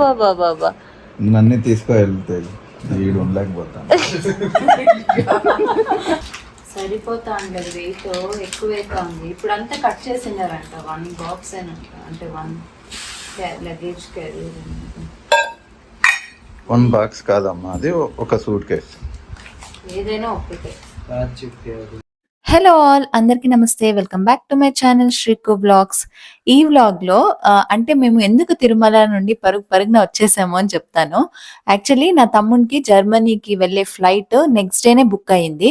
బాబా బాబా నన్ను తీసుకువెళ్తాయి వీడు ఉండలేకపోతాను. సరిపోతా ఉండదు, వెయిట్ ఎక్కువ ఉంది. ఇప్పుడు అంతా కట్ చేసినారంట, 1 బాక్స్ అయినంట, అంటే 1 లగేజ్ క్యారియర్. 1 బాక్స్ కాదమ్మా, అది ఒక సూట్ కేస్. ఏదైనా ఒకటే. హలో ఆల్, అందరికీ నమస్తే. Welcome back to my channel Sriku vlogs. ఈ వ్లాగ్లో అంటే మేము ఎందుకు తిరుమల నుండి పరుగున వచ్చేసాము అని చెప్తాను. యాక్చువల్లీ నా తమ్మునికి జర్మనీకి వెళ్ళే ఫ్లైట్ నెక్స్ట్ డేనే బుక్ అయ్యింది.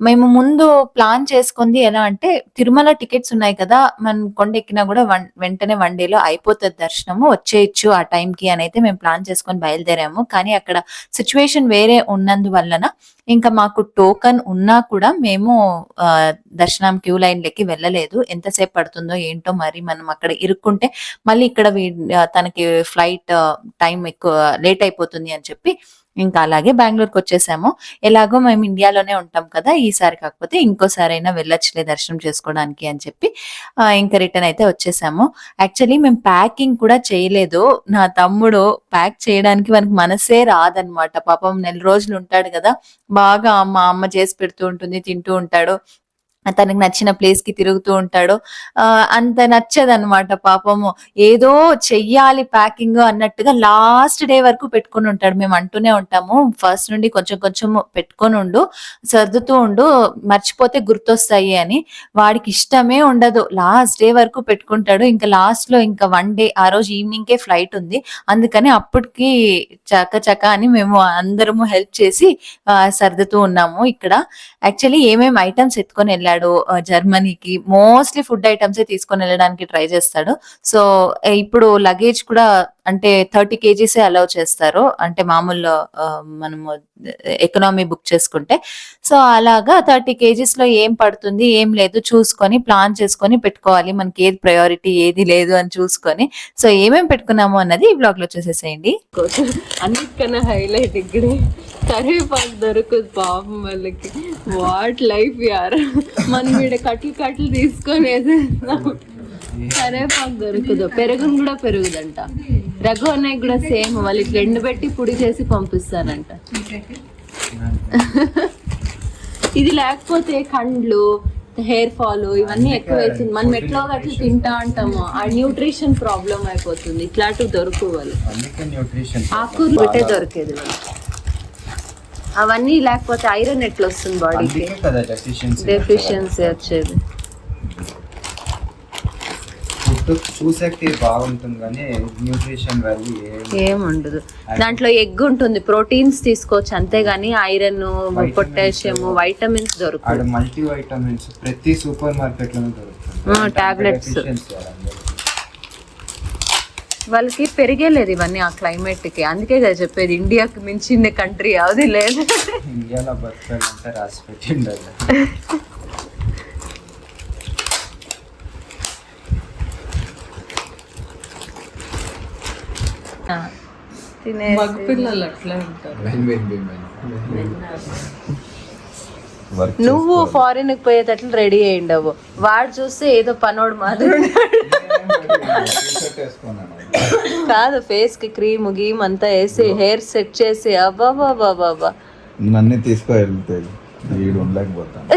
మేము ముందు ప్లాన్ చేసుకుంది ఎలా అంటే, తిరుమల టికెట్స్ ఉన్నాయి కదా, మనం కొండ ఎక్కినా కూడా వెంటనే 1 డేలో అయిపోతుంది దర్శనము, వచ్చేయచ్చు ఆ టైంకి అని అయితే మేము ప్లాన్ చేసుకొని బయలుదేరాము. కానీ అక్కడ సిచ్యువేషన్ వేరే ఉన్నందువలన ఇంకా మాకు టోకన్ ఉన్నా కూడా మేము దర్శనం క్యూ లైన్లకి వెళ్ళలేదు. ఎంతసేపు పడుతుందో ఏంటో, మరి మనం అక్కడ ఇరుక్కుంటే మళ్ళీ ఇక్కడ తనకి ఫ్లైట్ టైం ఎక్కువ లేట్ అయిపోతుంది అని చెప్పి ఇంకా అలాగే బెంగళూరుకి వచ్చేసాము. ఎలాగో మేము ఇండియాలోనే ఉంటాం కదా, ఈసారి కాకపోతే ఇంకోసారి అయినా వెళ్ళొచ్చులే దర్శనం చేసుకోవడానికి అని చెప్పి ఇంకా రిటర్న్ అయితే వచ్చేసాము. యాక్చువల్లీ మేము ప్యాకింగ్ కూడా చేయలేదు. నా తమ్ముడు ప్యాక్ చేయడానికి మనకు మనసే రాదనమాట. పాపం 4 రోజులు ఉంటాడు కదా, బాగా మా అమ్మ చేసి పెడుతూ ఉంటుంది, తింటూ ఉంటాడు, తనకి నచ్చిన ప్లేస్ కి తిరుగుతూ ఉంటాడు. అంత నచ్చదనమాట పాపము. ఏదో చెయ్యాలి ప్యాకింగ్ అన్నట్టుగా లాస్ట్ డే వరకు పెట్టుకుని ఉంటాడు. మేము అంటూనే ఉంటాము, ఫస్ట్ నుండి కొంచెం కొంచెం పెట్టుకొని ఉండు, సర్దుతూ ఉండు, మర్చిపోతే గుర్తొస్తాయి అని. వాడికి ఇష్టమే ఉండదు, లాస్ట్ డే వరకు పెట్టుకుంటాడు. ఇంకా లాస్ట్ లో ఇంకా 1 డే, ఆ రోజు ఈవినింగ్కే ఫ్లైట్ ఉంది, అందుకని అప్పటికి చక అని మేము అందరము హెల్ప్ చేసి సర్దుతూ ఉన్నాము. ఇక్కడ యాక్చువల్లీ ఏమేమి ఐటమ్స్ ఎత్తుకొని వెళ్ళాడు జర్మనీకి, మోస్ట్లీ ఫుడ్ ఐటమ్స్ తీసుకొని వెళ్ళడానికి ట్రై చేస్తాడు. సో ఇప్పుడు లగేజ్ కూడా అంటే 30 kgs అలౌ చేస్తారు, అంటే మామూలు మనము ఎకనామీ బుక్ చేసుకుంటే. సో అలాగా 30 kgs లో ఏం పడుతుంది ఏం లేదు చూసుకొని ప్లాన్ చేసుకొని పెట్టుకోవాలి, మనకి ఏది ప్రయారిటీ ఏది లేదు అని చూసుకొని. సో ఏమేమి పెట్టుకున్నాము అన్నది ఈ బ్లాగ్ లో చూసేసేయండి. అన్నిటికన్నా హైలైట్ ఇక్కడ కరివేపాకు దొరకదు పాపం వాళ్ళకి. వాట్ లైఫ్ యార్, మనం ఇక్కడ కట్లు తీసుకొని వేసేస్తాం, కరివేపాకు దొరకదు. పెరుగును కూడా పెరుగుదంట. రఘు అన్నయ్య కూడా సేమ్, వాళ్ళకి ఎండబెట్టి పొడి చేసి పంపిస్తానంట. ఇది లేకపోతే కండ్లు, హెయిర్ ఫాల్ ఇవన్నీ ఎక్కువ అవుతుంది. మనం ఎట్లా అట్లా తింటా అంటాము, ఆ న్యూట్రిషన్ ప్రాబ్లం అయిపోతుంది. ఇట్లాంటివి దొరుకువాలి, ఆకుకూరలు పెట్టే దొరికేది వాళ్ళకి. అవన్నీ లేకపోతే ఐరన్ ఎట్లా వస్తుంది బాడీకి, డెఫిషియన్సీ వచ్చేది. చూసేకి బాగుంటుంది కానీ న్యూట్రిషన్ వాల్యూ ఏముండదు. దాంట్లో ఎగ్ ఉంటుంది, ప్రోటీన్స్ తీసుకోవచ్చు అంతేగాని ఐరన్, పొటాషియం, వైటమిన్స్ దొరుకుతాయి. మల్టీ వైటమిన్స్ ప్రతి సూపర్ మార్కెట్ లోనే దొరుకుతుంది. టాబ్లెట్స్ వాళ్ళకి పెరిగేలేదు ఇవన్నీ ఆ క్లైమేట్ కి. అందుకే కదా చెప్పేది, ఇండియాకి మించిన కంట్రీ అది లేదు. ఇండియాలో బతకాలంటే రాసి పెట్టిండాలి. మగపిల్లలు అట్లా ఉంటారు. నువ్వు ఫారిన్ కి పోయేటట్లు రెడీ అయ్యిండవు, వాడు చూస్తే ఏదో పనోడు మాదిరి కాదు. ఫేస్ కి క్రీమ్ గీమ్ అంతా వేసి హెయిర్ సెట్ చేసి అబ్బాబాబాబా నన్ను తీసుకువెళ్తాయి వీడు ఉండలేకపోతాను.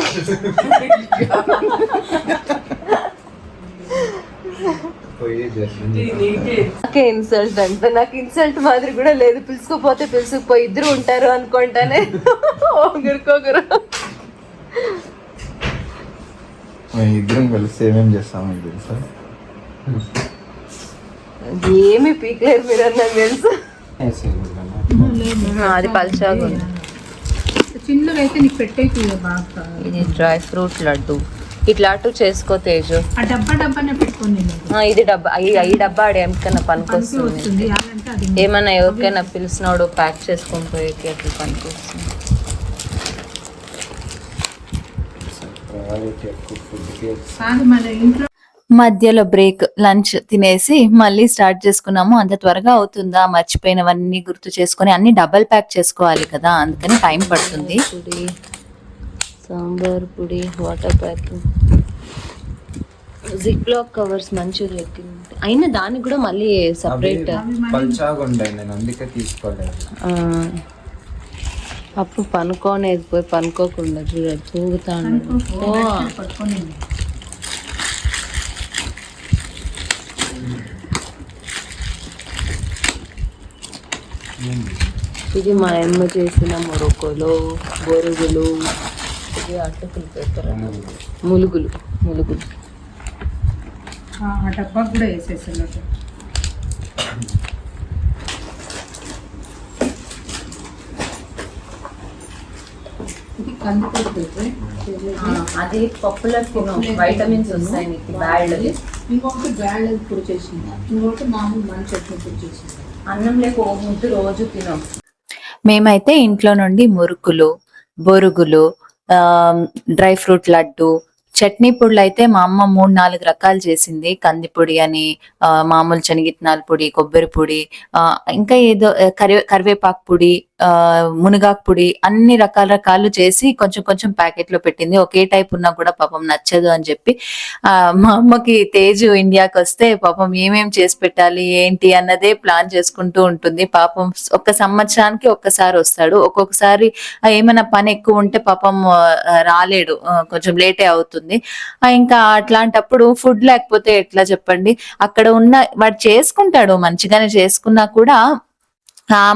నాకే ఇన్సల్ట్ అంట, నాకు ఇన్సల్ట్ మాదిరి కూడా లేదు. పిలుచుకోపోతే పిలుచుకుపోయి ఇద్దరు ఉంటారు అనుకుంటానే, ఒకరికొకరు. ఇద్దరం కలిసి ఏమేమి చేస్తామో తెలుసా? ఏమి పీకలేరు మీరు అన్నది తెలుసు. అది పల్చాగా ఉంది. చిన్నగా అయితే నీకు పెట్టేకి బాగా. ఇది డ్రై ఫ్రూట్ లడ్డు, ఇట్లాంటివి చేసుకో తేజు. ఆ డబ్బానే పెట్టుకోండి. ఇది డబ్బా, ఈ డబ్బా ఆడ ఏమికైనా పనికొస్తుంది. ఏమన్నా ఎవరికైనా పిలిచినాడు ప్యాక్ చేసుకొని పోయేకి అట్లా పనికొస్తుంది. మధ్యలో బ్రేక్, లంచ్ తినేసి మళ్ళీ స్టార్ట్ చేసుకున్నాము. అంత త్వరగా అవుతుందా, మర్చిపోయినవన్నీ గుర్తు చేసుకొని అన్ని డబల్ ప్యాక్ చేసుకోవాలి కదా, అందుకని టైం పడుతుంది. సాంబార్ పొడి, water pack, zip lock covers మంచిగా దొరికింది. అయినా దానికి కూడా మళ్ళీ సపరేట్ పల్చాగా ఉండే, నేను అందుకే తీసుకోలేదు. అప్పుడు పనుకోనేది పోయి పనుకోకుండా చూడాలి తూగుతాను. ఇది మా అమ్మ చేసిన మొరొకలో బొరుగులు, ఇది అటుకులు పెట్టారు, ములుగులు. ఆ డబ్బా కూడా వేసేసాను. ఇది కందిపప్పు, అది పప్పులో వైటమిన్స్ వస్తాయి నీకు. బ్యాడ్ ఇంకొకటి బ్యాడ్ పొడి చేసింది, ఇంకొకటి మామూలు మన చట్నీ పొడి చేసింది. అన్నం లేక ఓ ముద్దు రోజు తినం. మేమైతే ఇంట్లో నుండి మురుకులు, బొరుగులు, డ్రై ఫ్రూట్ లడ్డు, చట్నీ పొడులు అయితే మా అమ్మ 3-4 రకాలు చేసింది. కందిపొడి అని, మామూలు శనగిత్తనాల పొడి, కొబ్బరి పొడి, ఇంకా ఏదో కరివేపాకు పొడి, మునగాకు పొడి, అన్ని రకాలు చేసి కొంచెం కొంచెం ప్యాకెట్ లో పెట్టింది. ఒకే టైప్ ఉన్నా కూడా పాపం నచ్చదు అని చెప్పి మా అమ్మకి తేజు ఇండియాకి వస్తే పాపం ఏమేం చేసి పెట్టాలి ఏంటి అన్నదే ప్లాన్ చేసుకుంటూ ఉంటుంది. పాపం ఒక్క సంవత్సరానికి ఒక్కసారి వస్తాడు. ఒక్కొక్కసారి ఏమైనా పని ఎక్కువ ఉంటే పాపం రాలేడు, కొంచెం లేటే అవుతుంది. ఇంకా అట్లాంటప్పుడు ఫుడ్ లేకపోతే ఎట్లా చెప్పండి. అక్కడ ఉన్న వాడు చేసుకుంటాడు, మంచిగానే చేసుకున్నా కూడా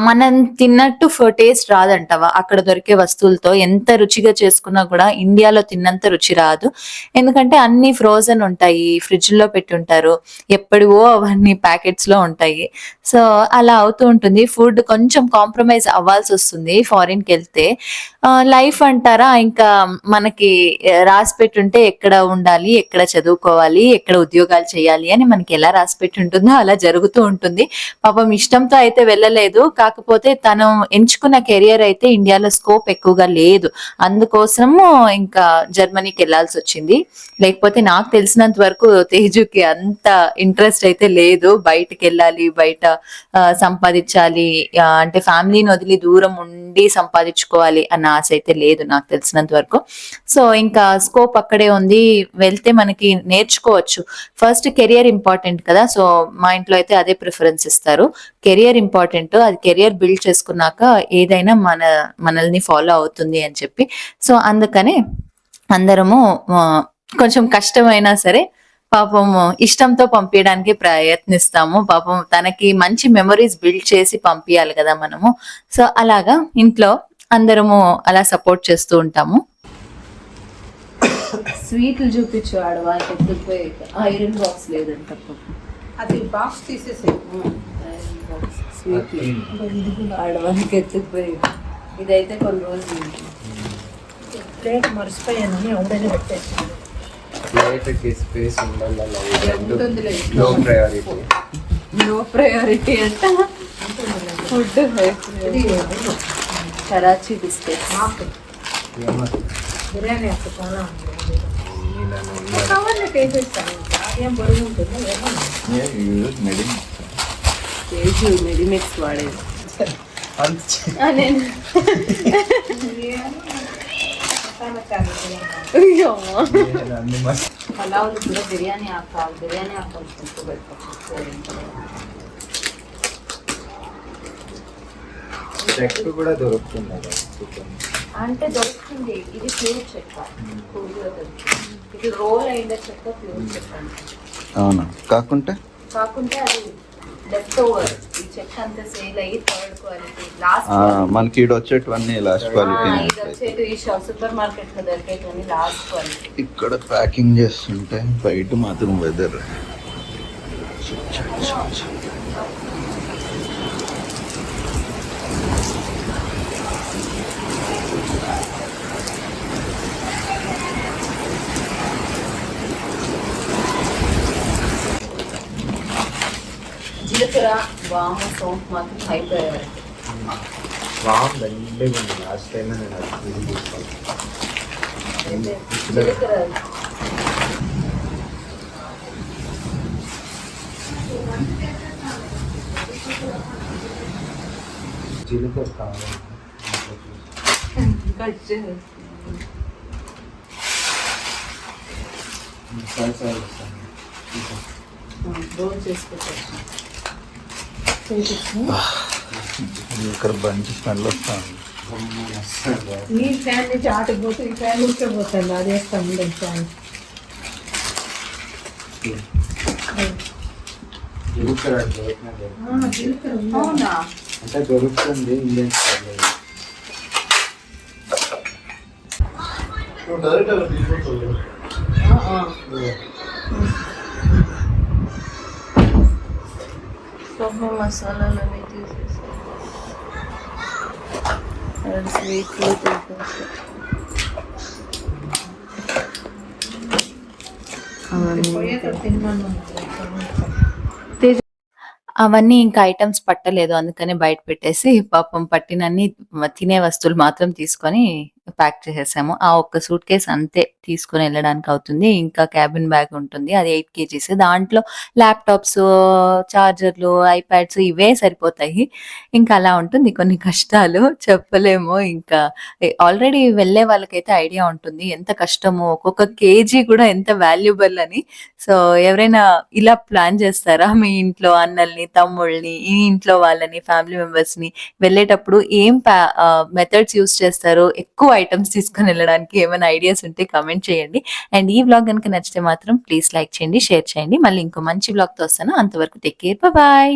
మనం తిన్నట్టు టేస్ట్ రాదంటవా అక్కడ దొరికే వస్తువులతో. ఎంత రుచిగా చేసుకున్నా కూడా ఇండియాలో తిన్నంత రుచి రాదు. ఎందుకంటే అన్ని ఫ్రోజన్ ఉంటాయి, ఫ్రిడ్జ్ లో పెట్టుంటారు, ఎప్పటివో అవన్నీ ప్యాకెట్స్ లో ఉంటాయి. సో అలా అవుతూ ఉంటుంది. ఫుడ్ కొంచెం కాంప్రమైజ్ అవ్వాల్సి వస్తుంది ఫారిన్ కి వెళ్తే. లైఫ్ అంటారా, ఇంకా మనకి రాసి పెట్టుంటే ఎక్కడ ఉండాలి, ఎక్కడ చదువుకోవాలి, ఎక్కడ ఉద్యోగాలు చేయాలి అని మనకి ఎలా రాసి పెట్టి ఉంటుందో అలా జరుగుతూ ఉంటుంది. పాపం ఇష్టంతో అయితే వెళ్ళలేదు, కాకపోతే తను ఎంచుకున్న కెరియర్ అయితే ఇండియాలో స్కోప్ ఎక్కువగా లేదు, అందుకోసము ఇంకా జర్మనీకి వెళ్లాల్సి వచ్చింది. లేకపోతే నాకు తెలిసినంత వరకు తేజుకి అంత ఇంట్రెస్ట్ అయితే లేదు, బయటకు వెళ్ళాలి, బయట సంపాదించాలి, అంటే ఫ్యామిలీని వదిలి దూరం ఉండి సంపాదించుకోవాలి అన్న ఆశ అయితే లేదు నాకు తెలిసినంత వరకు. సో ఇంకా స్కోప్ అక్కడే ఉంది, వెళ్తే మనకి నేర్చుకోవచ్చు. ఫస్ట్ కెరియర్ ఇంపార్టెంట్ కదా, సో మా ఇంట్లో అయితే అదే ప్రిఫరెన్స్ ఇస్తారు. కెరియర్ ఇంపార్టెంట్, అది కెరియర్ బిల్డ్ చేసుకున్నాక ఏదైనా మనల్ని ఫాలో అవుతుంది అని చెప్పి. సో అందుకని అందరము కొంచెం కష్టమైనా సరే పాపం ఇష్టంతో పంపించడానికి ప్రయత్నిస్తాము. పాపం తనకి మంచి మెమరీస్ బిల్డ్ చేసి పంపించాలి కదా మనము. సో అలాగా ఇంట్లో అందరము అలా సపోర్ట్ చేస్తూ ఉంటాము. స్వీట్లు చూపించు ఆడవాళ్ళకి ఎత్తుకుపోయి. ఐరన్ బాక్స్ లేదంట, అది బాక్స్ తీసేసి స్వీట్లు ఆడవాళ్ళకి ఎత్తుకుపోయి. ఇదైతే కొన్ని రోజులు ప్లేట్ మర్చిపోయాను, ఎవరైనా పెట్టేసి లైట్కి స్పేస్ ఉండాలి. Low priority. నో ప్రయారిటీ అంట. Food Karachi biscuits. బిర్యానీ అసలు చాలా కవర్లో వేసేస్తాను, ఏం బరువు ఉంటుంది. తేజు మెడిమిక్స్ వాడేది. పలావులు కూడా బిర్యానీ ఆకాలి, బిర్యానీ ఆకాలి పెట్టుకోవచ్చు. చెక్క కూడా దొరుకుతుంది అంటే దొరుకుతుంది. ఇది ప్యూర్ చెక్క, ఇది రోల్ అయిన చెక్క ప్యూర్ చెక్క. అవునా? కాకుంటే అది లెఫ్ట్ ఓవర్. ఈ చెక్క అంతా సేల్ అయ్యి థర్డ్ క్వాలిటీ లాస్ట్. మనకి ఈడ వచ్చేటివన్నీ లాస్ట్ క్వాలిటీ. ఇది వచ్చేటి ఈ సూపర్ మార్కెట్ లో దొరికేటివన్నీ లాస్ట్ క్వాలిటీ. ఇక్కడ ప్యాకింగ్ చేస్తుంటే బయట మాత్రం వెదర్ జీలకర్ర, వాము, సోంపు మాత్రం హై ప్రయారిటీ. వామ్ దండిగా ఉంది. లాస్ట్ టైం నేను అది తీసుకోవాలి. జీలకర్ర జీలకర్ర కావాలి. రోల్ చేసుకొచ్చేసి ఇక్కడ బంచి స్మెల్ వస్తుంది. ఈ ఫ్యాన్ నుంచి ఆటకు పోతే ఈ ఫ్యాన్ ఉడికిపోతుంది. అది వేస్తాం ఉండండి ఫ్యాన్. జీలకర్ర ఉంది. అవునా? అంటే దొరుకుతుంది ఇండియన్ స్టైల్. కొబ్బరి మసాలాలు అవి తీసేసి స్వీట్లు పోయేటప్పుడు తినమని అవన్నీ ఇంకా ఐటమ్స్ పట్టలేదు. అందుకని బయట పెట్టేసి పాపం పట్టినన్ని తినే వస్తువులు మాత్రం తీసుకొని ప్యాక్ చేసేసాము. ఆ ఒక్క సూట్ కేస్ అంతే తీసుకొని వెళ్ళడానికి అవుతుంది. ఇంకా క్యాబిన్ బ్యాగ్ ఉంటుంది, అది 8 kgs. దాంట్లో ల్యాప్టాప్స్, చార్జర్లు, ఐప్యాడ్స్ ఇవే సరిపోతాయి. ఇంకా అలా ఉంటుంది. కొన్ని కష్టాలు చెప్పలేము. ఇంకా ఆల్రెడీ వెళ్ళే వాళ్ళకైతే ఐడియా ఉంటుంది ఎంత కష్టమో, ఒక్కొక్క కేజీ కూడా ఎంత వాల్యుబుల్ అని. సో ఎవరైనా ఇలా ప్లాన్ చేస్తారా మీ ఇంట్లో అన్నల్ని, తమ్ముళ్ళని, ఈ ఇంట్లో వాళ్ళని, ఫ్యామిలీ మెంబర్స్ ని వెళ్ళేటప్పుడు ఏం మెథడ్స్ యూస్ చేస్తారో, ఎక్కువ ఐటమ్స్ తీసుకొని వెళ్ళడానికి ఏమైనా ఐడియాస్ ఉంటే కామెంట్ చేయండి. అండ్ ఈ వ్లాగ్ కనుక నచ్చితే మాత్రం ప్లీజ్ లైక్ చేయండి, షేర్ చేయండి. మళ్ళీ ఇంకో మంచి వ్లాగ్ తో వస్తాను. అంతవరకు టేక్ కేర్, బాయ్.